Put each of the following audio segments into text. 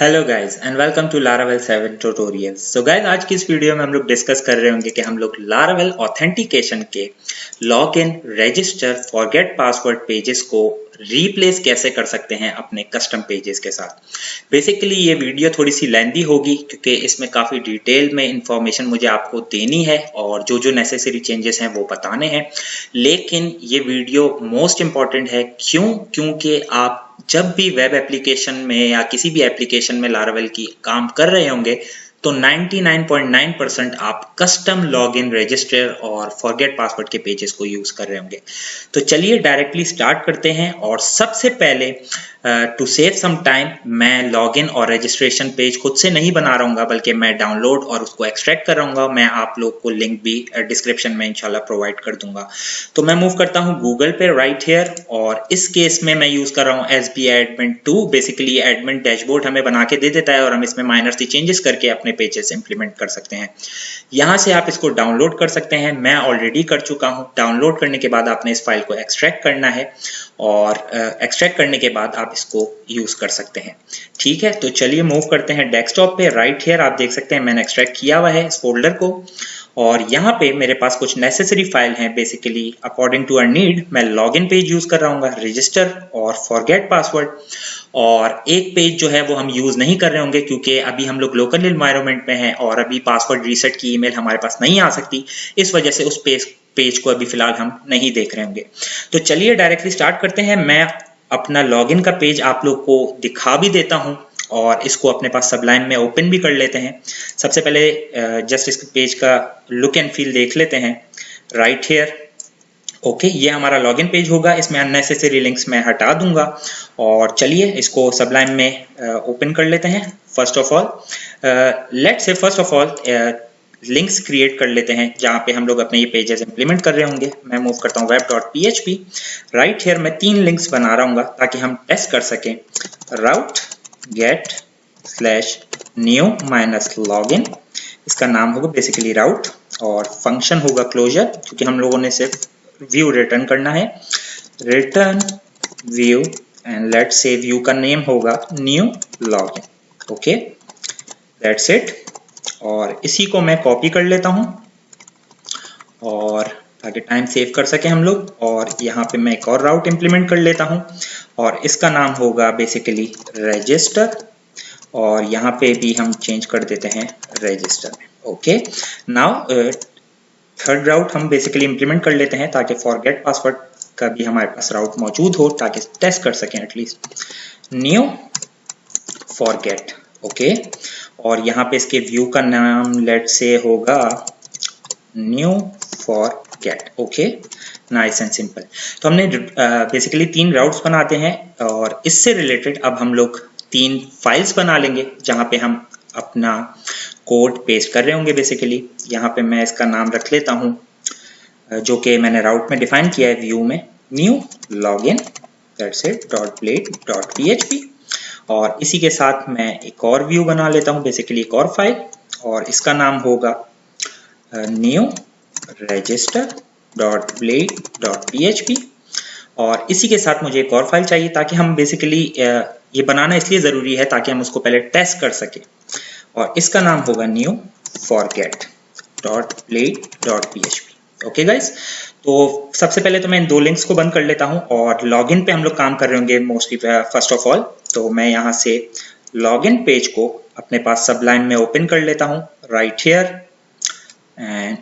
Hello guys and welcome to Laravel 7 tutorials. So guys, आज की इस वीडियो में हम लोग डिस्कस कर रहे होंगे कि हम लोग लारावेल ऑथेंटिकेशन के login, register, forget password pages को रिप्लेस कैसे कर सकते हैं अपने कस्टम पेजेस के साथ। बेसिकली ये वीडियो थोड़ी सी लेंथी होगी क्योंकि इसमें काफ़ी डिटेल में इंफॉर्मेशन मुझे आपको देनी है और जो जो नेसेसरी चेंजेस हैं वो बताने हैं। लेकिन ये वीडियो मोस्ट इम्पॉर्टेंट है क्योंकि आप जब भी वेब एप्लीकेशन में या किसी भी एप्लीकेशन में लारावेल की काम कर रहे होंगे तो 99.9% आप कस्टम लॉगिन, रजिस्टर और फॉरगेट पासवर्ड के पेजेस को यूज कर रहे होंगे। तो चलिए डायरेक्टली स्टार्ट करते हैं। और सबसे पहले टू सेव सम टाइम मैं लॉगिन और रजिस्ट्रेशन पेज खुद से नहीं बना रहा हूँ, बल्कि मैं डाउनलोड और उसको एक्सट्रैक्ट कर रहा हूँ। मैं आप लोग को लिंक भी डिस्क्रिप्शन में इंशाल्लाह प्रोवाइड कर दूंगा। तो मैं मूव करता हूँ गूगल पे राइट हेयर, और इस केस में मैं यूज कर रहा हूँ SB admin 2। Basically admin dashboard हमें बना के दे देता है और हम इसमें माइनर सी चेंजेस करके अपने पेजेस इंप्लीमेंट कर सकते हैं। यहाँ से आप इसको डाउनलोड कर सकते हैं। मैं ऑलरेडी कर चुका हूँ। डाउनलोड करने के बाद आपने इस फाइल को एक्सट्रैक्ट करना है और एक्सट्रैक्ट करने के बाद आप इसको यूज कर सकते हैं। ठीक है, तो चलिए मूव करते हैं डेस्कटॉप पे। राइट हियर आप देख सकते हैं मैंने एक्सट्रैक्ट किया हुआ है इस फोल्डर को, और यहाँ पे मेरे पास कुछ नेसेसरी फाइल हैं। Basically according to our need मैं लॉगिन पेज यूज कर रहा हूँ, रजिस्टर और फॉरगेट पासवर्ड, और एक पेज जो है वो हम यूज नहीं कर रहे होंगे क्योंकि अभी हम लोग लोकल एनवायरनमेंट में हैं और अभी पासवर्ड रीसेट की ईमेल हमारे पास नहीं आ सकती। इस वजह से उस पेज को अभी फिलहाल हम नहीं देख रहे होंगे। तो चलिए डायरेक्टली स्टार्ट करते हैं। मैं अपना लॉगिन का पेज आप लोग को दिखा भी देता हूं और इसको अपने पास सबलाइन में ओपन भी कर लेते हैं। सबसे पहले जस्ट इस पेज का लुक एंड फील देख लेते हैं। राइट हियर ओके, ये हमारा लॉगिन पेज होगा। इसमें अननेसेसरी लिंक्स मैं हटा दूंगा और चलिए इसको सबलाइन में ओपन कर लेते हैं। First of all links create कर लेते हैं जहाँ पे हम लोग अपने ये पेजेस इंप्लीमेंट कर रहे होंगे। मैं मूव करता हूँ web.php। राइट हियर मैं 3 लिंक्स बना रहा हूँ ताकि हम टेस्ट कर सकें। Route get slash new minus login, इसका नाम होगा बेसिकली राउट, और फंक्शन होगा क्लोजर क्योंकि हम लोगों ने सिर्फ व्यू रिटर्न करना है। Return view and let's say view का नेम होगा new login. Okay, that's it. और इसी को मैं कॉपी कर लेता हूं और ताकि टाइम सेव कर सके हम लोग। और यहाँ पे मैं एक और राउट इंप्लीमेंट कर लेता हूं और इसका नाम होगा बेसिकली रजिस्टर, और यहाँ पे भी हम चेंज कर देते हैं रजिस्टर में। ओके, नाउ थर्ड राउट हम बेसिकली इंप्लीमेंट कर लेते हैं ताकि फॉरगेट पासवर्ड का भी हमारे पास राउट मौजूद हो ताकि टेस्ट कर सकें एटलीस्ट। न्यू फॉरगेट, ओके, और यहाँ पे इसके व्यू का नाम लेट से होगा new forget. Okay, nice and simple. तो हमने बेसिकली 3 राउट्स बनाते हैं और इससे रिलेटेड अब हम लोग 3 फाइल्स बना लेंगे जहाँ पे हम अपना कोड पेस्ट कर रहे होंगे। बेसिकली यहाँ पे मैं इसका नाम रख लेता हूँ जो कि मैंने राउट में डिफाइन किया है व्यू में, new login, that's it, .plate.php। और इसी के साथ मैं एक और व्यू बना लेता हूँ, बेसिकली एक और फाइल, और इसका नाम होगा न्यू रजिस्टर .plate.php। और इसी के साथ मुझे एक और फाइल चाहिए ताकि हम बेसिकली ये बनाना इसलिए ज़रूरी है ताकि हम उसको पहले टेस्ट कर सकें, और इसका नाम होगा new forget .plate.php। Okay guys, तो सबसे पहले तो मैं इन 2 लिंक्स को बंद कर लेता हूं और लॉगिन पे हम लोग काम कर रहे होंगे मोस्टली। फर्स्ट ऑफ ऑल तो मैं यहाँ से लॉगिन पेज को अपने पास सबलाइन में ओपन कर लेता हूँ। Right here and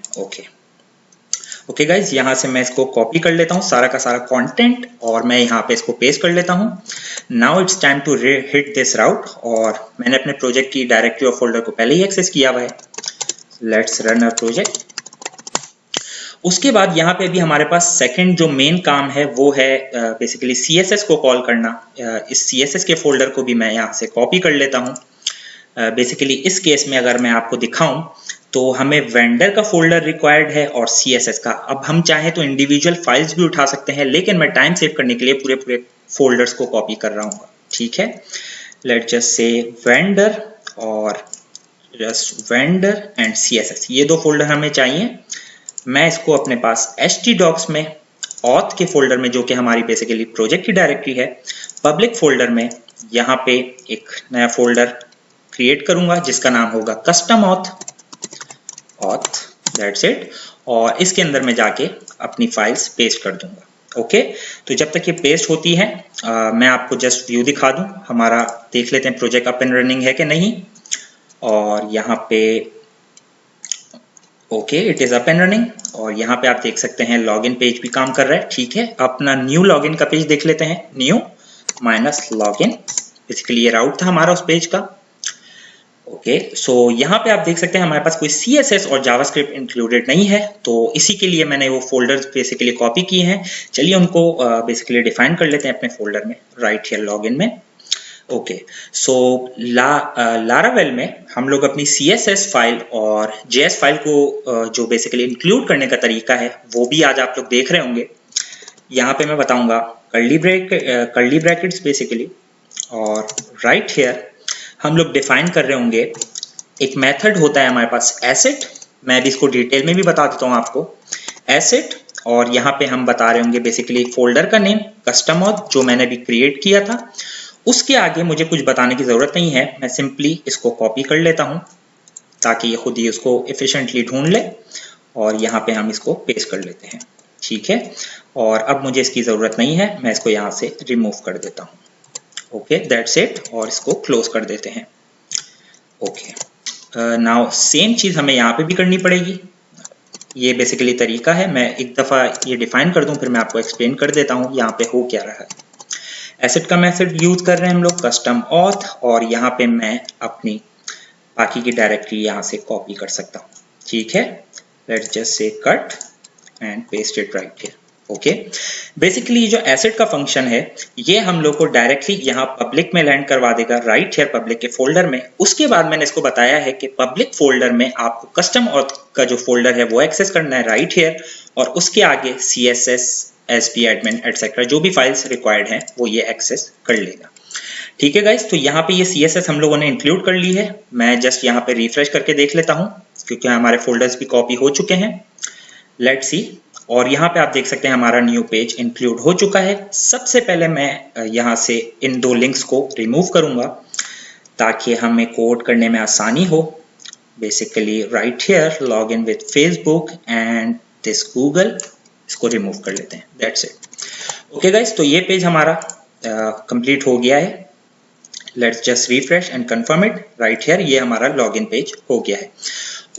okay guys, यहाँ से मैं इसको कॉपी कर लेता हूँ सारा का सारा कंटेंट, और मैं यहाँ पे इसको पेस्ट कर लेता हूँ। Now it's time to hit this route, और मैंने अपने प्रोजेक्ट की डायरेक्टरी और फोल्डर को पहले ही एक्सेस किया हुआ है। Let's run our project. उसके बाद यहाँ पे भी हमारे पास सेकंड जो मेन काम है वो है बेसिकली CSS को कॉल करना। इस CSS के फोल्डर को भी मैं यहाँ से कॉपी कर लेता हूँ। बेसिकली इस केस में अगर मैं आपको दिखाऊं तो हमें वेंडर का फोल्डर रिक्वायर्ड है और CSS का। अब हम चाहें तो इंडिविजुअल फाइल्स भी उठा सकते हैं, लेकिन मैं टाइम सेव करने के लिए पूरे फोल्डर्स को कॉपी कर रहा हूँ। ठीक है, लेट्स जस्ट से वेंडर और जस्ट वेंडर एंड CSS, ये 2 फोल्डर हमें चाहिए। मैं इसको अपने पास htdocs में auth के फोल्डर में, जो कि हमारी बेसिकली प्रोजेक्ट की डायरेक्टरी है, पब्लिक फोल्डर में यहाँ पे एक नया फोल्डर क्रिएट करूंगा जिसका नाम होगा कस्टम ऑथ, दैट्स इट। और इसके अंदर मैं जाके अपनी फाइल्स पेस्ट कर दूंगा। ओके, तो जब तक ये पेस्ट होती है मैं आपको जस्ट व्यू दिखा दूं। हमारा देख लेते हैं प्रोजेक्ट अप एंड रनिंग है कि नहीं। और यहाँ पे okay, it is up and running. और यहाँ पे आप देख सकते हैं लॉगिन पेज भी काम कर रहा है। ठीक है, अपना न्यू लॉगिन का पेज देख लेते हैं, न्यू माइनस लॉगिन। बेसिकली ये राउट था हमारा उस पेज का। ओके, सो यहाँ पे आप देख सकते हैं हमारे पास कोई CSS और जावास्क्रिप्ट इंक्लूडेड नहीं है, तो इसी के लिए मैंने वो फोल्डर्स बेसिकली कॉपी किए हैं। चलिए उनको बेसिकली डिफाइन कर लेते हैं अपने फोल्डर में, राइट हियर लॉगिन में। ओके, सो लारावेल में हम लोग अपनी CSS फाइल और JS फाइल को जो बेसिकली इंक्लूड करने का तरीका है वो भी आज आप लोग देख रहे होंगे। यहाँ पे मैं बताऊंगा कर्ली ब्रैकेट्स बेसिकली, और राइट हियर हम लोग डिफाइन कर रहे होंगे एक मेथड होता है हमारे पास एसेट। मैं भी इसको डिटेल में भी बता देता हूँ आपको, एसेट। और यहाँ पे हम बता रहे होंगे बेसिकली फोल्डर का नेम कस्टम ऑथ जो मैंने भी क्रिएट किया था। उसके आगे मुझे कुछ बताने की जरूरत नहीं है, मैं सिंपली इसको कॉपी कर लेता हूँ ताकि ये खुद ही उसको एफिशिएंटली ढूंढ ले। और यहाँ पे हम इसको पेस्ट कर लेते हैं। ठीक है, और अब मुझे इसकी जरूरत नहीं है, मैं इसको यहाँ से रिमूव कर देता हूँ। ओके, दैट्स इट, और इसको क्लोज कर देते हैं। ओके, नाउ सेम चीज हमें यहाँ पे भी करनी पड़ेगी। ये बेसिकली तरीका है, मैं एक दफा ये डिफाइन कर दूं फिर मैं आपको एक्सप्लेन कर देता हूँ यहाँ पे हो क्या रहा है। एसेट का मेथड यूज कर रहे हैं हम लोग कस्टम ऑथ, और यहाँ पे मैं अपनी बाकी की डायरेक्टरी यहाँ से कॉपी कर सकता हूँ। ठीक है, let's just say cut and paste it right here. Okay, basically जो एसेट का फंक्शन है ये हम लोग को डायरेक्टली यहाँ पब्लिक में लैंड करवा देगा, राइट हियर पब्लिक के फोल्डर में। उसके बाद मैंने इसको बताया है कि पब्लिक फोल्डर में आपको कस्टम ऑथ का जो फोल्डर है वो एक्सेस करना है, राइट हियर। और उसके आगे CSS, SP admin एटसेट्रा जो भी फाइल्स रिक्वायर्ड हैं वो ये एक्सेस कर लेगा। ठीक है गाइस, तो यहाँ पे ये CSS हम लोगों ने इंक्लूड कर ली है। मैं जस्ट यहाँ पे रिफ्रेश करके देख लेता हूँ क्योंकि हमारे फोल्डर्स भी कॉपी हो चुके हैं। लेट्स सी, और यहाँ पे आप देख सकते हैं हमारा न्यू पेज इंक्लूड हो चुका है। सबसे पहले मैं यहाँ से इन दो लिंक्स को रिमूव करूंगा ताकि हमें कोड करने में आसानी हो। Basically right here log in with Facebook and this Google, इसको रिमूव कर लेते हैं, दैट्स इट। ओके गाइस, तो ये पेज हमारा कंप्लीट हो गया है। Let's just refresh and confirm it, right here ये हमारा लॉगिन पेज हो गया है।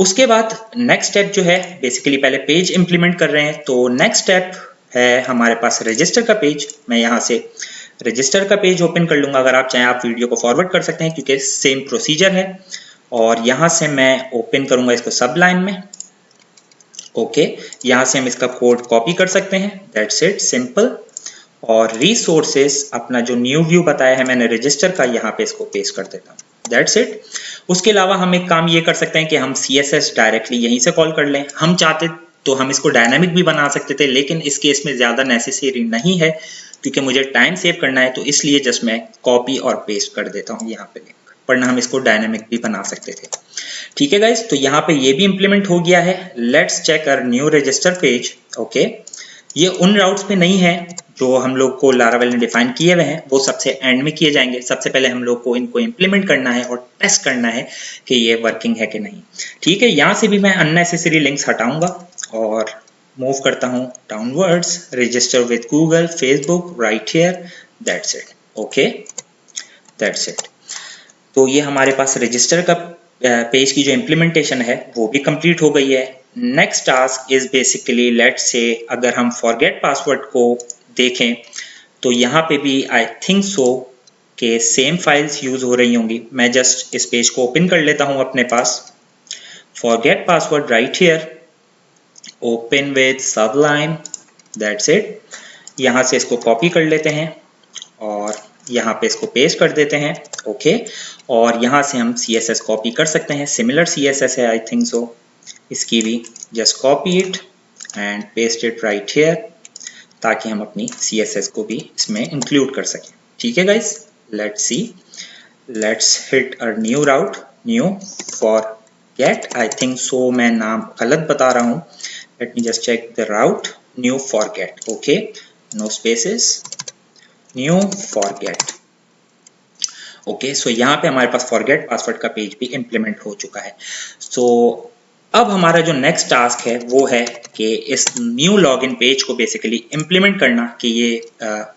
उसके बाद नेक्स्ट स्टेप जो है बेसिकली पहले पेज इंप्लीमेंट कर रहे हैं, तो नेक्स्ट स्टेप है हमारे पास रजिस्टर का पेज। मैं यहाँ से रजिस्टर का पेज ओपन कर लूंगा, अगर आप चाहें आप वीडियो को फॉरवर्ड कर सकते हैं क्योंकि सेम प्रोसीजर है। और यहाँ से मैं ओपन करूंगा इसको सब लाइन में। ओके, यहाँ से हम इसका कोड कॉपी कर सकते हैं, दैट्स इट, सिंपल। और रिसोर्सेस अपना जो न्यू व्यू बताया है मैंने रजिस्टर का, यहाँ पे इसको पेस्ट कर देता हूँ, दैट्स इट। उसके अलावा हम एक काम ये कर सकते हैं कि हम CSS डायरेक्टली यहीं से कॉल कर लें। हम चाहते तो हम इसको डायनामिक भी बना सकते थे, लेकिन इस केस में ज्यादा नेसेसरी नहीं है क्योंकि मुझे टाइम सेव करना है, तो इसलिए जस्ट मैं कॉपी और पेस्ट कर देता हूँ यहाँ पे लिंक, वरना हम इसको डायनामिक भी बना सकते थे। ठीक है गाइस, तो यहाँ पे ये भी इंप्लीमेंट हो गया है। Let's check our new register page. Okay, ये उन राउट्स पे नहीं है जो हम लोग को लारावेल ने डिफाइन किए हुए हैं, वो सबसे एंड में किए जाएंगे। सबसे पहले हम लोग को इनको इंप्लीमेंट करना है और टेस्ट करना है कि ये वर्किंग है कि नहीं। ठीक है, यहाँ से भी मैं अननेसेसरी लिंक्स हटाऊंगा और मूव करता हूँ downwards, register with Google, Facebook, right here, that's it. Okay, that's it. तो ये हमारे पास रजिस्टर का पेज की जो इम्प्लीमेंटेशन है वो भी कंप्लीट हो गई है। Next task is basically let's say अगर हम फॉरगेट पासवर्ड को देखें तो यहाँ पे भी आई थिंक सो के सेम फाइल्स यूज हो रही होंगी। मैं जस्ट इस पेज को ओपन कर लेता हूँ अपने पास, forget password right here, open with Sublime, that's it. यहाँ से इसको कॉपी कर लेते हैं और यहाँ पे इसको पेस्ट कर देते हैं। ओके, और यहाँ से हम CSS कॉपी कर सकते हैं, सिमिलर CSS है आई थिंक सो, इसकी भी just copy it and paste it right here ताकि हम अपनी CSS को भी इसमें इंक्लूड कर सकें। ठीक है guys, let's see, let's hit a new route, new forget, I think so मैं नाम गलत बता रहा हूँ, let me just check the route, new forget. Okay, no spaces, new forget. Okay, so यहाँ पे हमारे पास फॉरगेट पासवर्ड का पेज भी इम्प्लीमेंट हो चुका है। सो अब हमारा जो नेक्स्ट टास्क है वो है कि इस न्यू लॉगिन पेज को बेसिकली इम्प्लीमेंट करना कि ये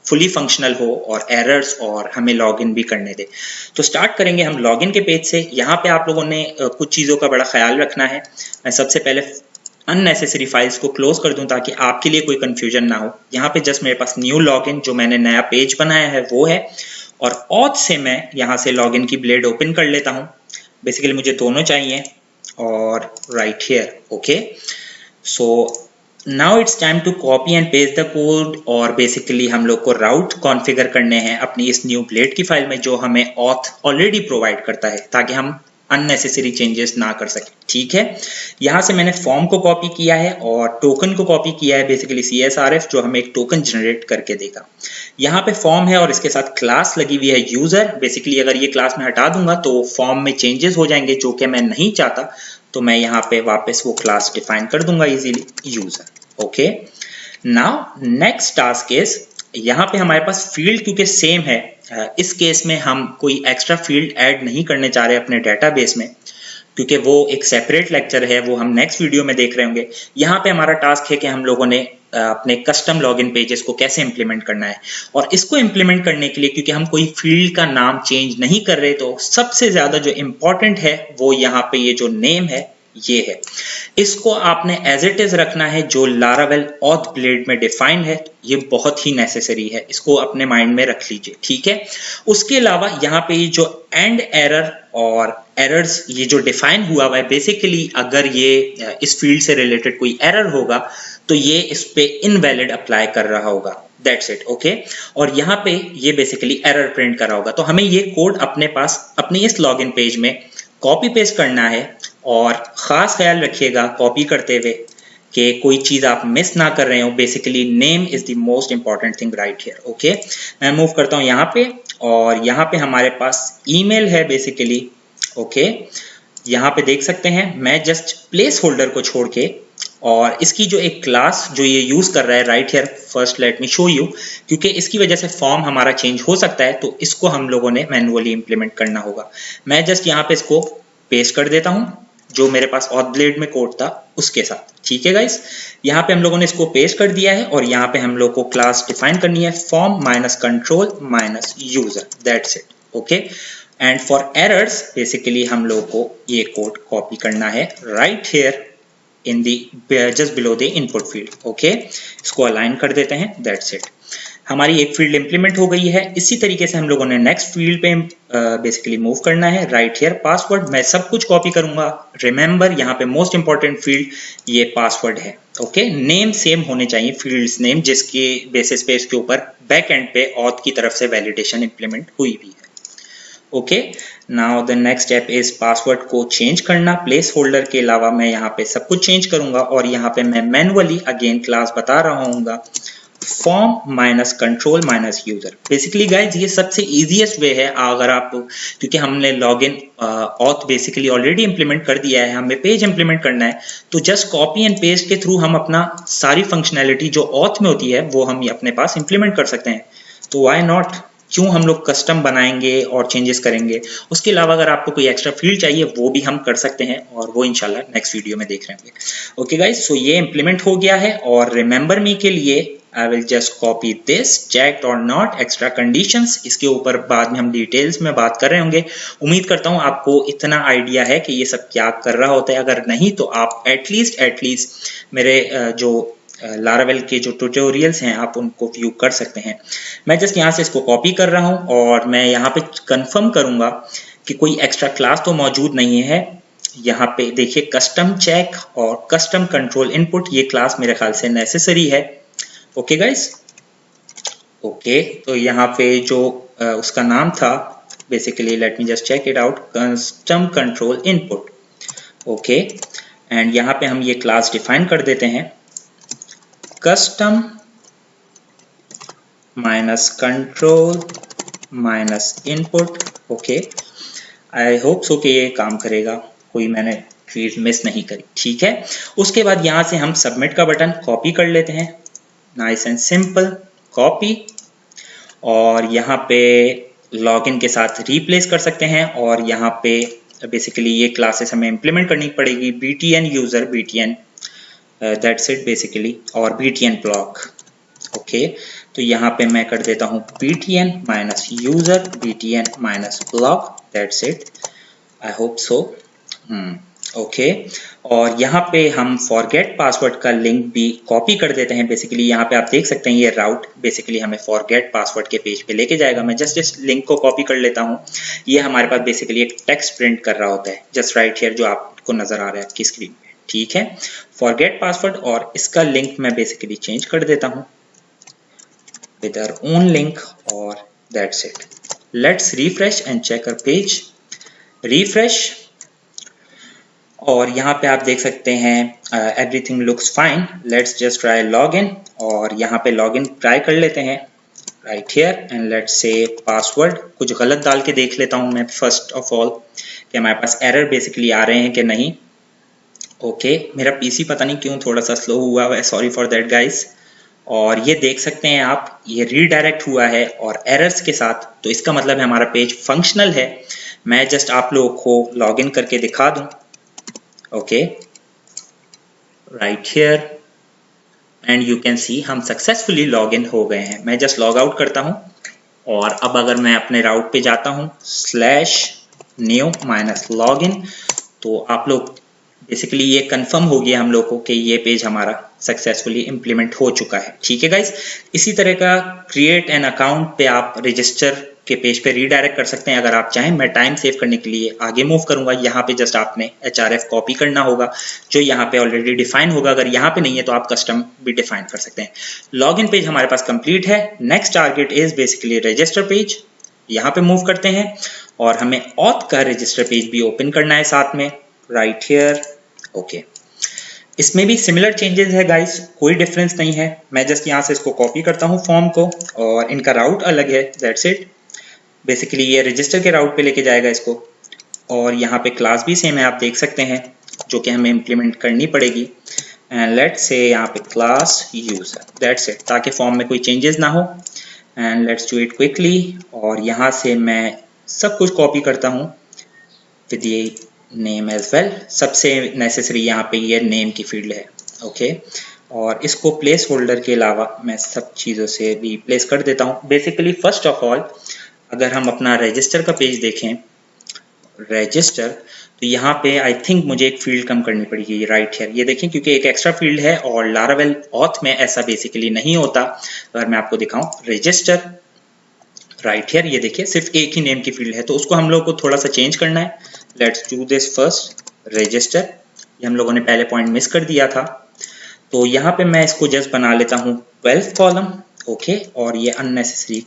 फुली फंक्शनल हो और एरर्स और हमें लॉगिन भी करने दे। तो स्टार्ट करेंगे हम लॉगिन के पेज से। यहाँ पे आप लोगों ने कुछ चीज़ों का बड़ा ख्याल रखना है। मैं सबसे पहले अननेसेसरी फाइल्स को क्लोज कर दूं ताकि आपके लिए कोई कंफ्यूजन ना हो। यहाँ पे जस्ट मेरे पास न्यू लॉगिन जो मैंने नया पेज बनाया है वो है, और ऑथ से मैं यहाँ से लॉगिन की ब्लेड ओपन कर लेता हूँ। बेसिकली मुझे दोनों चाहिए, और right here. Okay, so now it's time to copy and paste the code, और बेसिकली हम लोग को राउट कॉन्फ़िगर करने हैं अपनी इस न्यू ब्लेड की फाइल में जो हमें ऑथ ऑलरेडी प्रोवाइड करता है, ताकि हम अननेसेसरी चेंजेस ना कर सके। ठीक है, यहाँ से मैंने फॉर्म को कॉपी किया है और टोकन को कॉपी किया है, बेसिकली CSRF जो हमें एक टोकन जनरेट करके देगा। यहाँ पे फॉर्म है और इसके साथ क्लास लगी हुई है यूजर। बेसिकली अगर ये क्लास में हटा दूंगा तो फॉर्म में चेंजेस हो जाएंगे जो कि मैं नहीं चाहता, तो मैं यहाँ पे वापस वो क्लास डिफाइन कर दूंगा easily, user. Okay, now next task is, यहाँ पे हमारे पास फील्ड क्योंकि सेम है, इस केस में हम कोई एक्स्ट्रा फील्ड ऐड नहीं करने चाह रहे अपने डेटाबेस में, क्योंकि वो एक सेपरेट लेक्चर है, वो हम नेक्स्ट वीडियो में देख रहे होंगे। यहाँ पे हमारा टास्क है कि हम लोगों ने अपने कस्टम लॉगिन पेजेस को कैसे इंप्लीमेंट करना है। और इसको इंप्लीमेंट करने के लिए, क्योंकि हम कोई फील्ड का नाम चेंज नहीं कर रहे, तो सबसे ज्यादा जो इंपॉर्टेंट है वो यहाँ पे ये जो नेम है ये है। इसको आपने एज इट इज रखना है जो लारावेल ऑथ ब्लेड में डिफाइन है। ये बहुत ही नेसेसरी है, इसको अपने माइंड में रख लीजिए। ठीक है, उसके अलावा यहाँ पे ये जो एंड एरर और एरर्स ये जो डिफाइन हुआ है, बेसिकली अगर ये इस फील्ड से रिलेटेड कोई एरर होगा तो ये इस पे इनवैलिड अप्लाई कर रहा होगा। That's it. ओके, और यहाँ पे ये बेसिकली एरर प्रिंट कर रहा होगा। तो हमें ये कोड अपने पास अपने इस लॉगिन पेज में कॉपी पेस्ट करना है, और खास ख्याल रखिएगा कॉपी करते हुए कि कोई चीज आप मिस ना कर रहे हो। Basically name is the most important thing right here. Okay, मैं मूव करता हूँ यहाँ पे, और यहाँ पे हमारे पास ईमेल है बेसिकली। ओके, यहाँ पे देख सकते हैं मैं जस्ट प्लेस होल्डर को छोड़ के, और इसकी जो एक क्लास जो ये यूज कर रहा है right here, first let me show you, क्योंकि इसकी वजह से फॉर्म हमारा चेंज हो सकता है, तो इसको हम लोगों ने मैन्युअली इंप्लीमेंट करना होगा। मैं जस्ट यहाँ पे इसको पेस्ट कर देता हूँ जो मेरे पास ऑथ ब्लेड में कोड था उसके साथ। ठीक है गाइस, यहाँ पे हम लोगों ने इसको पेस्ट कर दिया है, और यहाँ पे हम लोग को क्लास डिफाइन करनी है form minus control minus user. That's it. Okay, and for errors basically हम लोग को ये कोड कॉपी करना है right here in the just below the input field. Okay, इसको अलाइन कर देते हैं। दैट्स इट, हमारी एक फील्ड इंप्लीमेंट हो गई है। इसी तरीके से हम लोगों ने नेक्स्ट फील्ड पे बेसिकली मूव करना है। राइट हियर पासवर्ड, मैं सब कुछ कॉपी करूंगा। रिमेंबर यहाँ पे मोस्ट इंपॉर्टेंट फील्ड ये पासवर्ड है। ओके, नेम सेम होने चाहिए, फील्ड्स नेम जिसके बेसिस पे इसके ऊपर बैक एंड पे ऑथ की तरफ से वैलिडेशन इंप्लीमेंट हुई भी है। Okay, now the next step is password को चेंज करना। प्लेस होल्डर के अलावा मैं यहाँ पे सब कुछ चेंज करूंगा, और यहाँ पे मैं मैनुअली अगेन क्लास बता रहा हूँ form minus control minus user. Basically guys ये सबसे इजीएस्ट वे है। अगर आप, क्योंकि हमने login auth basically already implement कर दिया है, हमें पेज इंप्लीमेंट करना है, तो जस्ट कॉपी एंड पेस्ट के थ्रू हम अपना सारी फंक्शनैलिटी जो ऑथ में होती है वो हम अपने पास इंप्लीमेंट कर सकते हैं। तो व्हाई नॉट, क्यों हम लोग कस्टम बनाएंगे और चेंजेस करेंगे। उसके अलावा अगर आपको कोई एक्स्ट्रा फील्ड चाहिए वो भी हम कर सकते हैं, और वो इंशाल्लाह नेक्स्ट वीडियो में देख रहे होंगे। ओके गाइज, सो ये इंप्लीमेंट हो गया है, और रिमेंबर मी के लिए I will just copy this, checked or not, extra conditions। इसके ऊपर बाद में हम डिटेल्स में बात कर रहे होंगे। उम्मीद करता हूँ आपको इतना आइडिया है कि ये सब क्या कर रहा होता है। अगर नहीं तो आप एटलीस्ट मेरे जो लारावेल के जो ट्यूटोरियल्स हैं आप उनको व्यू कर सकते हैं। मैं जस्ट यहाँ से इसको कॉपी कर रहा हूँ, और मैं यहाँ पे कंफर्म करूंगा कि कोई एक्स्ट्रा क्लास तो मौजूद नहीं है। यहाँ पे देखिए कस्टम चेक और कस्टम कंट्रोल इनपुट, ये क्लास मेरे ख्याल से नेसेसरी है। ओके गाइस, ओके, तो यहाँ पे जो उसका नाम था basically, let me just check it out, custom control input. Okay, and यहाँ पे हम ये क्लास डिफाइन कर देते हैं custom minus control minus input. Okay, I hope so कि ये काम करेगा, कोई मैंने चीज मिस नहीं करी। ठीक है, उसके बाद यहाँ से हम सबमिट का बटन कॉपी कर लेते हैं, नाइस एंड सिंपल कॉपी, और यहाँ पे लॉगिन के साथ रिप्लेस कर सकते हैं और यहाँ पे बेसिकली ये क्लासेस हमें इम्प्लीमेंट करनी पड़ेगी, btn user, btn that's it basically, और btn ब्लॉक। ओके, तो यहाँ पे मैं कर देता हूँ btn minus user, btn minus block, that's it, I hope so. Okay, और यहाँ पे हम फॉरगेट पासवर्ड का लिंक भी कॉपी कर देते हैं। बेसिकली यहाँ पे आप देख सकते हैं ये राउट बेसिकली हमें फॉरगेट पासवर्ड के पेज पे लेके जाएगा। मैं जस्ट इस लिंक को कॉपी कर लेता हूँ। ये हमारे पास बेसिकली एक टेक्स्ट प्रिंट कर रहा होता है, जस्ट राइट हियर, जो आपको नजर आ रहा है आपकी स्क्रीन पे। ठीक है, फॉरगेट पासवर्ड, और इसका लिंक मैं बेसिकली चेंज कर देता हूँ with our own link, और that's it. Let's refresh and check our page. Refresh, और यहाँ पे आप देख सकते हैं everything looks fine. Let's just try login, और यहाँ पे login try कर लेते हैं right here, and let's say password कुछ गलत डाल के देख लेता हूँ मैं first of all कि हमारे पास error बेसिकली आ रहे हैं कि नहीं। ओके, मेरा पीसी पता नहीं क्यों थोड़ा सा स्लो हुआ है, सॉरी फॉर दैट गाइस। और ये देख सकते हैं आप, ये रीडायरेक्ट हुआ है और एरर्स के साथ, तो इसका मतलब है हमारा पेज फंक्शनल है। मैं जस्ट आप लोगों को लॉगिन करके दिखा दूं। Okay, right here, and you can see हम सक्सेसफुली लॉगिन हो गए हैं। मैं जस्ट लॉग आउट करता हूं, और अब अगर मैं अपने राउट पे जाता हूं /new -login, तो आप लोग बेसिकली ये कंफर्म हो गया हम लोग को कि ये पेज हमारा सक्सेसफुली इंप्लीमेंट हो चुका है। ठीक है गाइस, इसी तरह का क्रिएट एन अकाउंट पे आप रजिस्टर के पेज पे रीडायरेक्ट कर सकते हैं अगर आप चाहें। मैं टाइम सेव करने के लिए आगे मूव करूंगा। यहाँ पे जस्ट आपने href कॉपी करना होगा जो यहाँ पे ऑलरेडी डिफाइन होगा। अगर यहाँ पे नहीं है तो आप कस्टम भी डिफाइन कर सकते हैं। लॉगिन पेज हमारे पास कंप्लीट है। Next target is basically register page. यहाँ पे मूव करते हैं और हमें ऑथ का रजिस्टर पेज भी ओपन करना है साथ में, राइट हियर। ओके, इसमें भी सिमिलर चेंजेस है गाइस, कोई डिफरेंस नहीं है। मैं जस्ट यहाँ से इसको कॉपी करता हूँ फॉर्म को, और इनका राउट अलग है, दैट्स इट। बेसिकली ये रजिस्टर के राउट पे लेके जाएगा इसको, और यहाँ पे क्लास भी सेम है, आप देख सकते हैं, जो कि हमें इम्प्लीमेंट करनी पड़ेगी। एंड लेट्स से यहाँ पे क्लास यूजर, दैट्स इट, ताकि फॉर्म में कोई चेंजेस ना हो। And let's do it quickly, और यहाँ से मैं सब कुछ कॉपी करता हूँ विद ये नेम एज वेल। सबसे नेसेसरी यहाँ पे ये नेम की फील्ड है। ओके, और इसको प्लेस होल्डर के अलावा मैं सब चीज़ों से रिप्लेस कर देता हूँ। बेसिकली फर्स्ट ऑफ ऑल अगर हम अपना रजिस्टर का पेज देखें, रजिस्टर, तो यहाँ पे आई थिंक मुझे एक फील्ड कम करनी पड़ेगी, राइट हियर। ये देखें, क्योंकि एक एक्स्ट्रा फील्ड है और लारावेल ऑथ में ऐसा बेसिकली नहीं होता। अगर मैं आपको दिखाऊं रजिस्टर, राइट हियर, ये देखिए सिर्फ एक ही नेम की फील्ड है, तो उसको हम लोग को थोड़ा सा चेंज करना है। Let's do this first, register. ये हम लोगों ने पहले पॉइंट मिस कर दिया था, तो यहाँ पे मैं इसको जस्ट बना लेता हूँ 12th कॉलम। ओके, और ये अननेसेसरी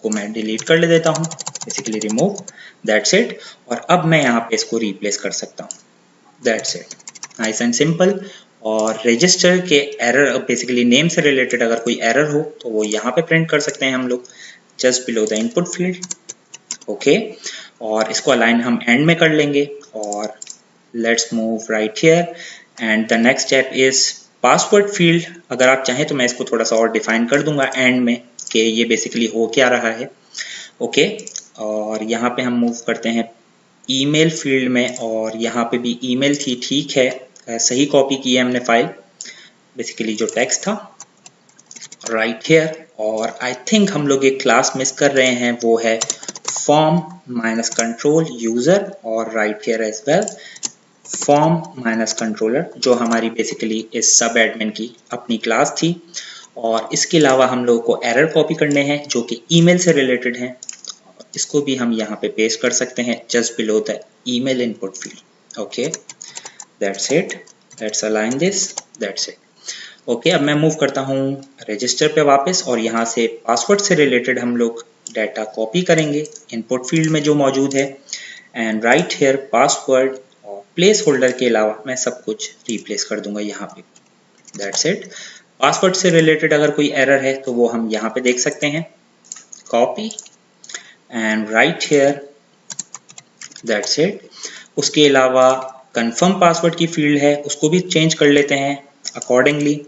को मैं डिलीट कर ले देता हूँ, बेसिकली रिमूव, दैट्स इट। और अब मैं यहाँ पे इसको रिप्लेस कर सकता हूँ, that's it, nice and simple. और रजिस्टर के एरर, बेसिकली नेम से रिलेटेड अगर कोई एरर हो तो वो यहाँ पे प्रिंट कर सकते हैं हम लोग, just below the input field. Okay, और इसको अलाइन हम एंड में कर लेंगे, और let's move right here. And the next step is password field. अगर आप चाहें तो मैं इसको थोड़ा सा और डिफाइन कर दूंगा एंड में कि ये बेसिकली हो क्या रहा है। ओके, और यहाँ पे हम मूव करते हैं ईमेल फील्ड में, और यहाँ पे भी ईमेल थी, ठीक है, सही कॉपी की है हमने फाइल, बेसिकली जो टेक्स्ट था, राइट हियर। और आई थिंक हम लोग एक क्लास मिस कर रहे हैं, वो है फॉर्म माइनस कंट्रोल यूजर, और right here as well form minus controller, जो हमारी बेसिकली इस सब एडमिन की अपनी क्लास थी। और इसके अलावा हम लोगों को एरर कॉपी करने हैं जो कि ईमेल से रिलेटेड हैं, इसको भी हम यहाँ पे पेस्ट कर सकते हैं just below the email input field. Okay, that's it, let's align this, that's it. Okay, अब मैं मूव करता हूँ रजिस्टर पे वापस, और यहाँ से पासवर्ड से रिलेटेड हम लोग डाटा कॉपी करेंगे इनपुट फील्ड में जो मौजूद है, एंड राइट हियर पासवर्ड, और प्लेस होल्डर के अलावा मैं सब कुछ रिप्लेस कर दूंगा यहाँ पे, दैट्स इट। पासवर्ड से रिलेटेड अगर कोई एरर है तो वो हम यहाँ पे देख सकते हैं, copy and right here, that's it. उसके अलावा कंफर्म पासवर्ड की फील्ड है, उसको भी चेंज कर लेते हैं अकॉर्डिंगली।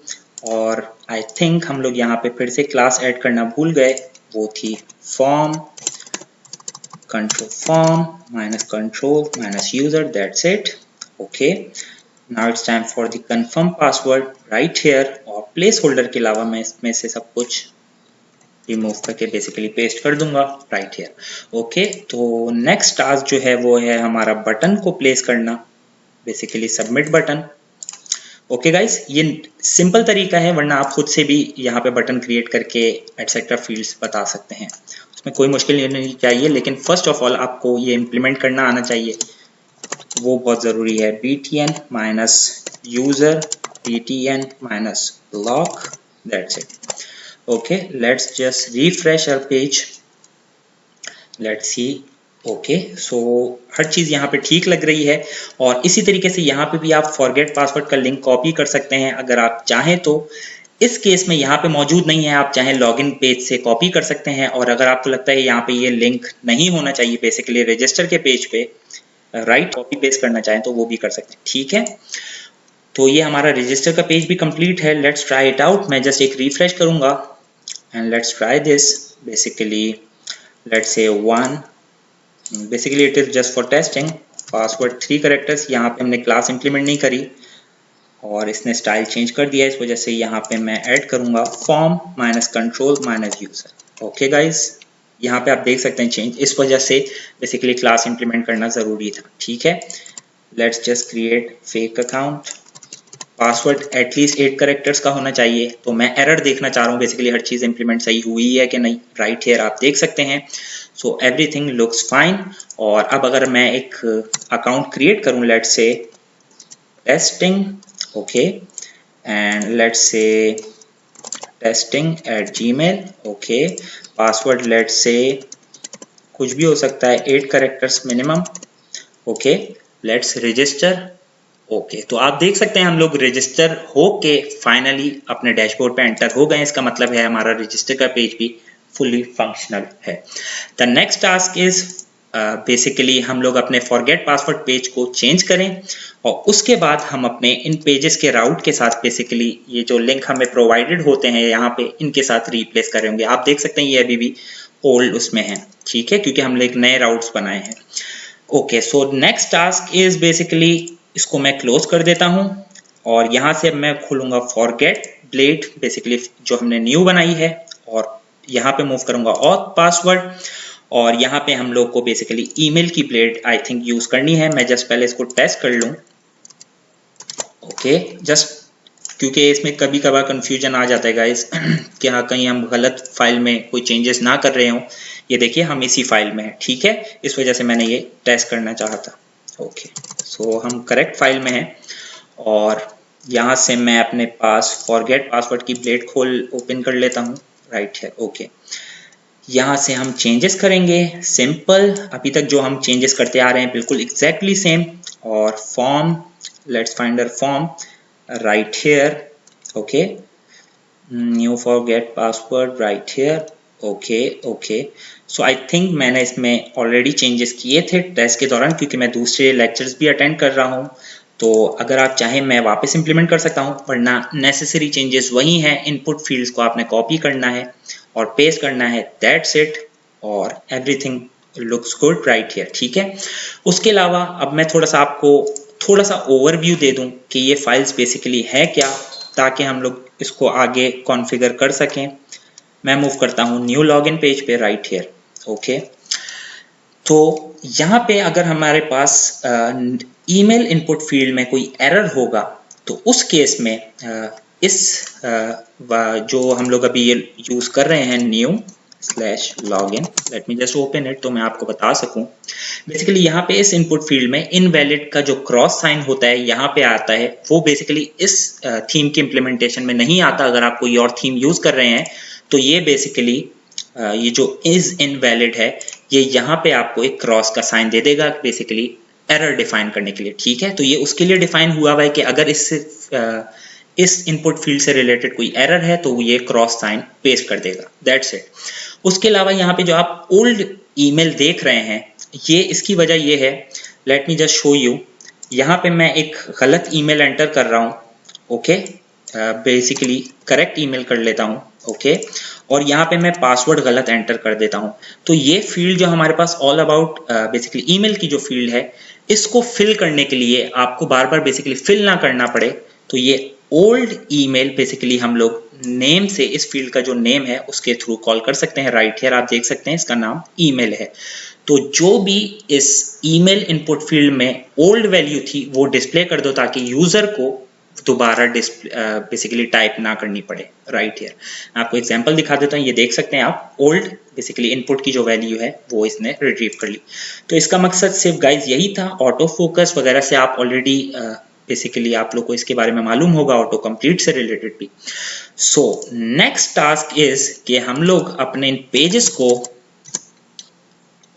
और आई थिंक हम लोग यहाँ पे फिर से क्लास ऐड करना भूल गए, वो थी form control form minus control minus user, that's it. Okay, now it's time for the confirm password right here, और प्लेस होल्डर के अलावा मैं इसमें से सब कुछ रिमूव करके बेसिकली पेस्ट कर दूंगा राइट हियर। ओके, तो नेक्स्ट टास्क जो है वो है हमारा बटन को प्लेस करना, basically submit button. Okay guys, ये सिंपल तरीका है, वरना आप खुद से भी यहाँ पे बटन क्रिएट करके एटसेट्रा फील्ड्स बता सकते हैं, उसमें कोई मुश्किल नहीं चाहिए। लेकिन फर्स्ट ऑफ ऑल आपको ये इम्प्लीमेंट करना आना चाहिए, वो बहुत ज़रूरी है। btn minus user btn minus lock, that's it. Okay, let's just refresh our page, let's see. Okay, so हर चीज़ यहाँ पे ठीक लग रही है। और इसी तरीके से यहाँ पे भी आप फॉरगेट पासवर्ड का लिंक कॉपी कर सकते हैं अगर आप चाहें तो। इस केस में यहाँ पे मौजूद नहीं है, आप चाहें लॉगिन पेज से कॉपी कर सकते हैं। और अगर आपको लगता है यहाँ पे ये लिंक नहीं होना चाहिए बेसिकली रजिस्टर के पेज पे, राइट, कॉपी पेस्ट करना चाहें तो वो भी कर सकते हैं, ठीक है। तो ये हमारा रजिस्टर का पेज भी कंप्लीट है। Let's try it out. मैं जस्ट एक रिफ्रेश करूंगा and let's try this. Basically let's say 1, basically it is just for testing. Password 3 characters, यहाँ पे हमने क्लास इंप्लीमेंट नहीं करी और इसने स्टाइल चेंज कर दिया, इस वजह से यहाँ पे मैं ऐड करूंगा form minus control minus user. Okay guys, यहाँ पे आप देख सकते हैं चेंज, इस वजह से बेसिकली क्लास इंप्लीमेंट करना जरूरी था, ठीक है। Let's just create fake account. Password at least 8 characters का होना चाहिए। तो मैं एरर देखना चाह रहा हूँ बेसिकली हर चीज़ इंप्लीमेंट सही हुई है कि नहीं। राइट हियर आप देख सकते हैं, सो एवरीथिंग लुक्स फाइन। और अब अगर मैं एक अकाउंट क्रिएट करूँ, let's say testing, okay, and let's say testing@gmail, okay, password let's say कुछ भी हो सकता है, 8 characters minimum, okay, let's register. Okay, तो आप देख सकते हैं हम लोग रजिस्टर होके फाइनली अपने डैशबोर्ड पे एंटर हो गए। इसका मतलब है हमारा रजिस्टर का पेज भी फुली फंक्शनल है। The next task is basically हम लोग अपने फॉरगेट पासवर्ड पेज को चेंज करें और उसके बाद हम अपने इन पेजेस के राउट के साथ बेसिकली ये जो लिंक हमें प्रोवाइडेड होते हैं यहाँ पे इनके साथ रिप्लेस करेंगे। आप देख सकते हैं ये अभी भी ओल्ड उसमें है, ठीक है, क्योंकि हमने एक नए राउट्स बनाए हैं। Okay, so next task is basically, इसको मैं क्लोज कर देता हूं और यहां से मैं खोलूंगा फॉरगेट ब्लेड, बेसिकली जो हमने न्यू बनाई है, और यहां पे मूव करूंगा ऑथ पासवर्ड। और यहाँ पे हम लोग को बेसिकली ईमेल की ब्लेड आई थिंक यूज करनी है। मैं जस्ट पहले इसको टेस्ट कर लूं। ओके, जस्ट क्योंकि इसमें कभी कभार कंफ्यूजन आ जाता है गाइस कि हाँ कहीं हम गलत फाइल में कोई चेंजेस ना कर रहे हों। ये देखिए हम इसी फाइल में है, ठीक है, इस वजह से मैंने ये टेस्ट करना चाहा था। ओके, सो हम करेक्ट फाइल में हैं और यहाँ से मैं अपने पास फॉरगेट पासवर्ड की ब्लेड ओपन कर लेता हूँ। राइट है, ओके, यहाँ से हम चेंजेस करेंगे सिंपल, अभी तक जो हम चेंजेस करते आ रहे हैं बिल्कुल एग्जैक्टली सेम। और form, let's find our form right here, okay, new forget password right here, okay okay. So I think मैंने इसमें ऑलरेडी चेंजेस किए थे टेस्ट के दौरान, क्योंकि मैं दूसरे लेक्चर्स भी अटेंड कर रहा हूँ। तो अगर आप चाहें मैं वापस इंप्लीमेंट कर सकता हूँ, वरना नेसेसरी चेंजेस वही हैं। इनपुट फील्ड्स को आपने कॉपी करना है और पेस्ट करना है, दैट्स इट, और everything looks good right here, ठीक है। उसके अलावा अब मैं आपको थोड़ा सा ओवरव्यू दे दूं कि ये फाइल्स बेसिकली है क्या, ताकि हम लोग इसको आगे कॉन्फ़िगर कर सकें। मैं मूव करता हूँ न्यू लॉगिन पेज पे राइट हियर, ओके। तो यहाँ पे अगर हमारे पास ईमेल इनपुट फील्ड में कोई एरर होगा तो उस केस में जो हम लोग अभी ये यूज कर रहे हैं new/login, late me just open it तो मैं आपको बता सकूं। बेसिकली यहाँ पे इस इनपुट फील्ड में इनवैलिड का जो क्रॉस साइन होता है यहाँ पे आता है, वो बेसिकली इस थीम के इम्प्लीमेंटेशन में नहीं आता। अगर आप कोई और थीम यूज कर रहे हैं तो ये बेसिकली ये जो इज इनवैलिड है ये यहाँ पे आपको एक क्रॉस का साइन दे देगा, बेसिकली एरर डिफाइन करने के लिए, ठीक है। तो ये उसके लिए डिफाइन हुआ हुआ है कि अगर इस इनपुट फील्ड से रिलेटेड कोई एरर है तो ये क्रॉस साइन पेस्ट कर देगा, दैट्स इट। उसके अलावा यहाँ पे जो आप ओल्ड ईमेल देख रहे हैं ये इसकी वजह ये है, late me just show you. यहाँ पे मैं एक गलत ईमेल एंटर कर रहा हूँ, ओके, बेसिकली करेक्ट ईमेल कर लेता हूँ, ओके। और यहाँ पे मैं पासवर्ड गलत एंटर कर देता हूँ, तो ये फील्ड जो हमारे पास ऑल अबाउट बेसिकली ईमेल की जो फील्ड है, इसको फिल करने के लिए आपको बार बार बेसिकली फिल ना करना पड़े, तो ये ओल्ड ईमेल बेसिकली हम लोग नेम से इस फील्ड का जो नेम है उसके थ्रू कॉल कर सकते हैं। राइट हियर आप देख सकते हैं इसका नाम ईमेल है। तो जो भी इस ईमेल इनपुट फील्ड में ओल्ड वैल्यू थी वो डिस्प्ले कर दो ताकि यूजर को दोबारा बेसिकली टाइप ना करनी पड़े। राइट हियर आपको एग्जांपल दिखा देता हूँ, ये देख सकते हैं आप, ओल्ड बेसिकली इनपुट की जो वैल्यू है वो इसने रिट्रीव कर ली। तो इसका मकसद सिर्फ गाइज यही था, ऑटो फोकस वगैरह से आप ऑलरेडी बेसिकली आप लोग को इसके बारे में मालूम होगा, ऑटो कंप्लीट से रिलेटेड भी। सो नेक्स्ट टास्क इज कि हम लोग अपने इन पेजेस को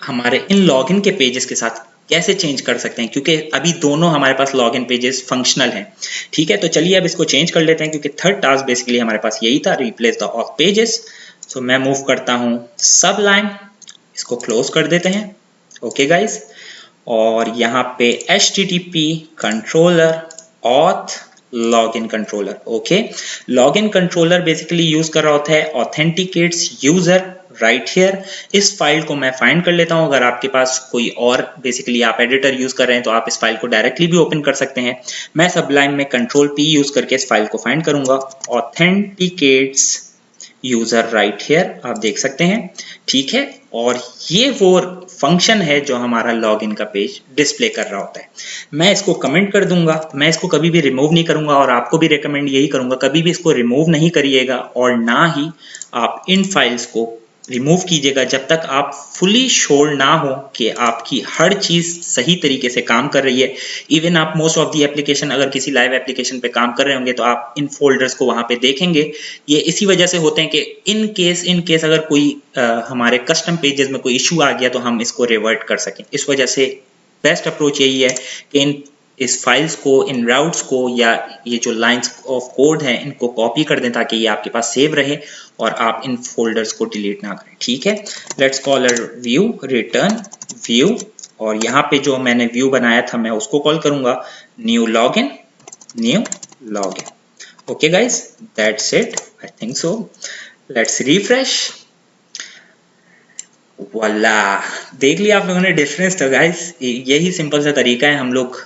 हमारे इन लॉगिन के पेजेस के साथ कैसे चेंज कर सकते हैं, क्योंकि अभी दोनों हमारे पास लॉगिन पेजेस फंक्शनल हैं। ठीक है, तो चलिए अब इसको चेंज कर लेते हैं, क्योंकि थर्ड टास्क बेसिकली हमारे पास यही था, रिप्लेस द ऑल पेजेस। सो मैं मूव करता हूं सबलाइन, इसको क्लोज कर देते हैं। ओके गाइज, और यहाँ पे HTTP controller auth login controller. Okay, login controller basically use कर रहा होता है ऑथेंटिकेट्स यूजर। राइट हियर इस फाइल को मैं फाइंड कर लेता हूं। अगर आपके पास कोई और बेसिकली आप एडिटर यूज कर रहे हैं तो आप इस फाइल को डायरेक्टली भी ओपन कर सकते हैं। मैं सबलाइन में कंट्रोल P यूज करके इस फाइल को फाइंड करूंगा, ऑथेंटिकेट्स यूजर। राइट हियर आप देख सकते हैं। ठीक है, और ये वो फंक्शन है जो हमारा लॉगिन का पेज डिस्प्ले कर रहा होता है। मैं इसको कमेंट कर दूंगा, मैं इसको कभी भी रिमूव नहीं करूंगा, और आपको भी रिकमेंड यही करूंगा कभी भी इसको रिमूव नहीं करिएगा, और ना ही आप इन फाइल्स को रिमूव कीजिएगा जब तक आप फुली श्योर ना हो कि आपकी हर चीज सही तरीके से काम कर रही है। इवन आप मोस्ट ऑफ दी एप्लीकेशन, अगर किसी लाइव एप्लीकेशन पे काम कर रहे होंगे तो आप इन फोल्डर्स को वहां पे देखेंगे। ये इसी वजह से होते हैं कि इन केस अगर कोई हमारे कस्टम पेजेस में कोई इशू आ गया तो हम इसको रिवर्ट कर सकें। इस वजह से बेस्ट अप्रोच यही है कि इस फाइल्स को, इन राउट्स को, या ये जो लाइंस ऑफ कोड हैं इनको कॉपी कर दें ताकि ये आपके पास सेव रहे और आप इन फोल्डर्स को डिलीट ना करें। ठीक है, let's call view, return view, और यहाँ पे जो मैंने व्यू बनाया था मैं उसको कॉल करूंगा new login, new login. Okay guys, that's it, I think so. Let's refresh. वाला, देख लिया आप लोगों ने डिफरेंस। तो गाइज यही सिंपल सा तरीका है, हम लोग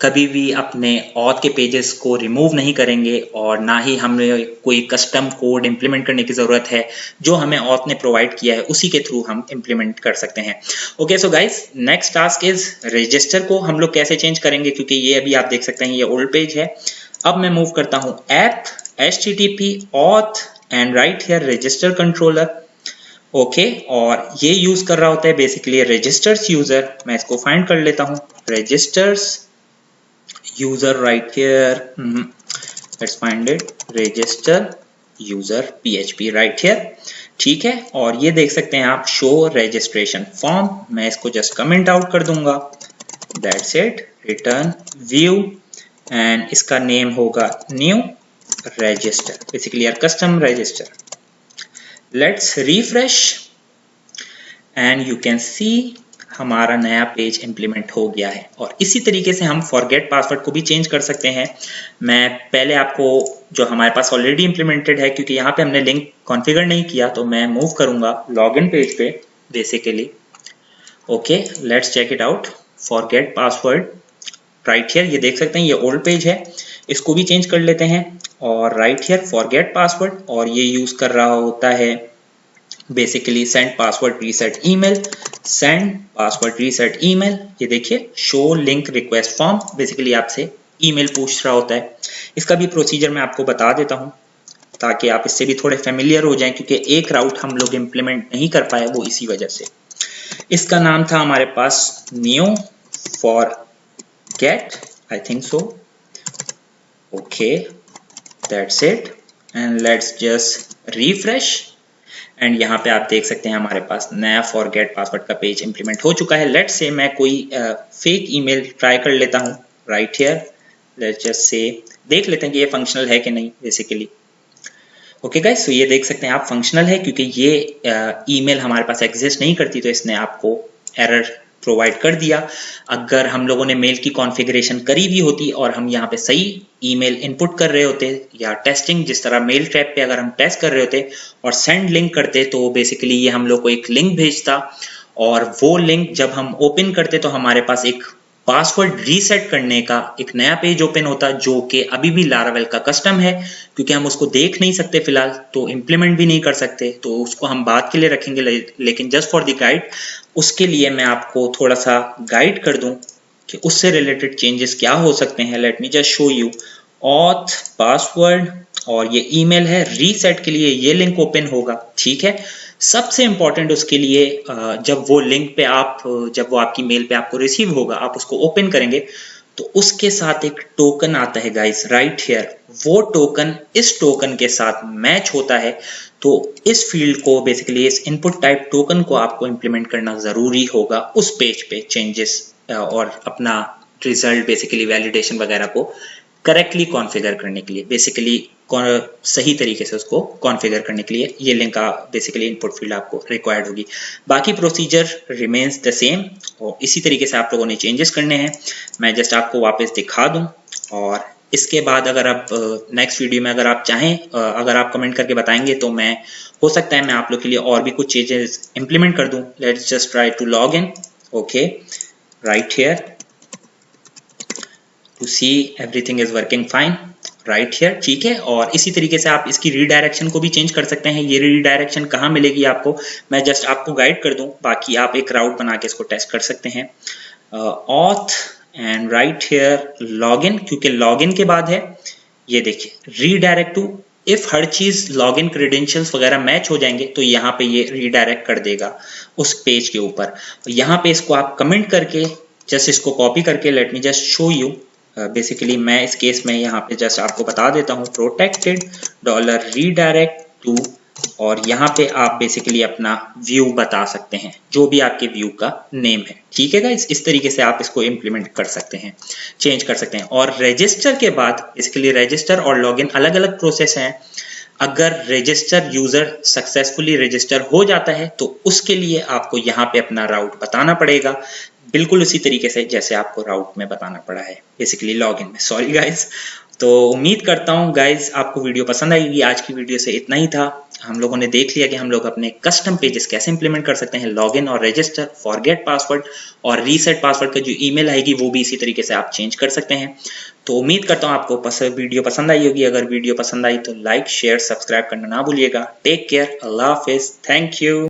कभी भी अपने ऑथ के पेजेस को रिमूव नहीं करेंगे और ना ही हमें कोई कस्टम कोड इंप्लीमेंट करने की जरूरत है। जो हमें ऑथ ने प्रोवाइड किया है उसी के थ्रू हम इंप्लीमेंट कर सकते हैं। Okay, so guys next task is register को हम लोग कैसे चेंज करेंगे, क्योंकि ये अभी आप देख सकते हैं ये ओल्ड पेज है। अब मैं मूव करता हूं app HTTP auth and right here register controller. Okay, और ये यूज कर रहा होता है बेसिकली रजिस्टर्स यूजर। मैं इसको फाइंड कर लेता हूं, registers user right here, let's find it, register user PHP right here। ठीक है, और ये देख सकते हैं आप शो रजिस्ट्रेशन फॉर्म। मैं इसको जस्ट कमेंट आउट कर दूंगा, that's it, return view, and इसका नेम होगा न्यू रजिस्टर, बेसिकली यार custom register. Let's refresh and you can see हमारा नया पेज इंप्लीमेंट हो गया है। और इसी तरीके से हम फॉरगेट पासवर्ड को भी चेंज कर सकते हैं। मैं पहले आपको जो हमारे पास ऑलरेडी इंप्लीमेंटेड है, क्योंकि यहाँ पे हमने लिंक कॉन्फ़िगर नहीं किया, तो मैं मूव करूंगा लॉगिन पेज पे basically. Okay, let's check it out, forget password right here, ये देख सकते हैं ये ओल्ड पेज है, इसको भी चेंज कर लेते हैं। और राइट हियर फॉरगेट पासवर्ड, और ये यूज कर रहा होता है basically send password reset email, send password reset email. ये देखिए show link request form, basically आपसे ईमेल पूछ रहा होता है। इसका भी प्रोसीजर मैं आपको बता देता हूं ताकि आप इससे भी थोड़े फेमिलियर हो जाएं, क्योंकि एक राउट हम लोग इंप्लीमेंट नहीं कर पाए वो इसी वजह से। इसका नाम था हमारे पास new forget, I think so. Okay, that's it, and let's just refresh, and यहाँ पे आप देख सकते हैं हमारे पास नया फॉरगेट पासवर्ड का पेज इंप्लीमेंट हो चुका है। लेट्स से मैं कोई फेक ईमेल ट्राई कर लेता हूँ right here. Let's just say देख लेते हैं कि ये फंक्शनल है कि नहीं बेसिकली। ओके गाइस, तो ये देख सकते हैं आप फंक्शनल है, क्योंकि ये ईमेल हमारे पास एग्जिस्ट नहीं करती, तो इसने आपको एरर प्रोवाइड कर दिया। अगर हम लोगों ने मेल की कॉन्फ़िगरेशन करी भी होती और हम यहाँ पे सही ईमेल इनपुट कर रहे होते या टेस्टिंग जिस तरह मेल ट्रैप पे अगर हम टेस्ट कर रहे होते और सेंड लिंक करते तो बेसिकली ये हम लोग को एक लिंक भेजता और वो लिंक जब हम ओपन करते तो हमारे पास एक पासवर्ड रीसेट करने का एक नया पेज ओपन होता जो कि अभी भी लारावेल का कस्टम है, क्योंकि हम उसको देख नहीं सकते फिलहाल, तो इम्प्लीमेंट भी नहीं कर सकते, तो उसको हम बाद के लिए रखेंगे। लेकिन जस्ट फॉर द गाइड उसके लिए मैं आपको थोड़ा सा गाइड कर दूं कि उससे रिलेटेड चेंजेस क्या हो सकते हैं। Late me just show you auth password और ये ईमेल है। रीसेट के लिए ये लिंक ओपन होगा, ठीक है। सबसे इंपॉर्टेंट उसके लिए जब वो लिंक पे आप जब वो आपकी मेल पे आपको रिसीव होगा, आप उसको ओपन करेंगे तो उसके साथ एक टोकन आता है गाइस, राइट हियर। वो टोकन इस टोकन के साथ मैच होता है, तो इस फील्ड को बेसिकली इस इनपुट टाइप टोकन को आपको इंप्लीमेंट करना जरूरी होगा उस पेज पे चेंजेस और अपना रिजल्ट बेसिकली वैलिडेशन वगैरह को करेक्टली कॉन्फ़िगर करने के लिए, बेसिकली सही तरीके से उसको कॉन्फ़िगर करने के लिए ये लिंक बेसिकली इनपुट फील्ड आपको रिक्वायर्ड होगी। बाकी प्रोसीजर रिमेन्स द सेम और इसी तरीके से आप लोगों ने चेंजेस करने हैं। मैं जस्ट आपको वापस दिखा दूं और इसके बाद अगर आप नेक्स्ट वीडियो में अगर आप चाहें अगर आप कमेंट करके बताएंगे तो मैं हो सकता है मैं आप लोग के लिए और भी कुछ चेंजेस इंप्लीमेंट कर दूं। Let's just try to log in, okay, right here to see everything is working fine, right here, ठीक है। और इसी तरीके से आप इसकी रीडायरेक्शन को भी चेंज कर सकते हैं। ये रीडायरेक्शन कहाँ मिलेगी आपको, मैं जस्ट आपको गाइड कर दूं, बाकी आप एक राउट बना के इसको टेस्ट कर सकते हैं। Auth and right here login, क्योंकि लॉगिन के बाद है ये देखिए रीडायरेक्ट टू, इफ हर चीज लॉगिन क्रेडेंशियल्स वगैरह मैच हो जाएंगे तो यहाँ पे ये रीडायरेक्ट कर देगा उस पेज के ऊपर। यहाँ पे इसको आप कमेंट करके जस्ट इसको कॉपी करके late me just show you. Basically मैं इस केस में यहाँ पे जस्ट आपको बता देता हूँ प्रोटेक्टेड $redirect to, और यहाँ पे आप बेसिकली अपना व्यू बता सकते हैं जो भी आपके व्यू का नेम है, ठीक है गाइस। इस तरीके से आप इसको इम्प्लीमेंट कर सकते हैं, चेंज कर सकते हैं। और रजिस्टर के बाद बेसिकली रजिस्टर और लॉगिन अलग अलग प्रोसेस हैं। अगर रजिस्टर यूजर सक्सेसफुली रजिस्टर हो जाता है तो उसके लिए आपको यहाँ पे अपना राउट बताना पड़ेगा, बिल्कुल उसी तरीके से जैसे आपको राउट में बताना पड़ा है बेसिकली लॉगिन में। Sorry guys. तो उम्मीद करता हूँ गाइस आपको वीडियो पसंद आएगी। आज की वीडियो से इतना ही था। हम लोगों ने देख लिया कि हम लोग अपने कस्टम पेजेस कैसे इंप्लीमेंट कर सकते हैं, लॉगिन और रजिस्टर, फॉरगेट पासवर्ड और रीसेट पासवर्ड का जो ईमेल आएगी वो भी इसी तरीके से आप चेंज कर सकते हैं। तो उम्मीद करता हूँ आपको वीडियो पसंद आई होगी। अगर वीडियो पसंद आई तो लाइक शेयर सब्सक्राइब करना ना भूलिएगा। टेक केयर, अल्लाह हाफिज, थैंक यू।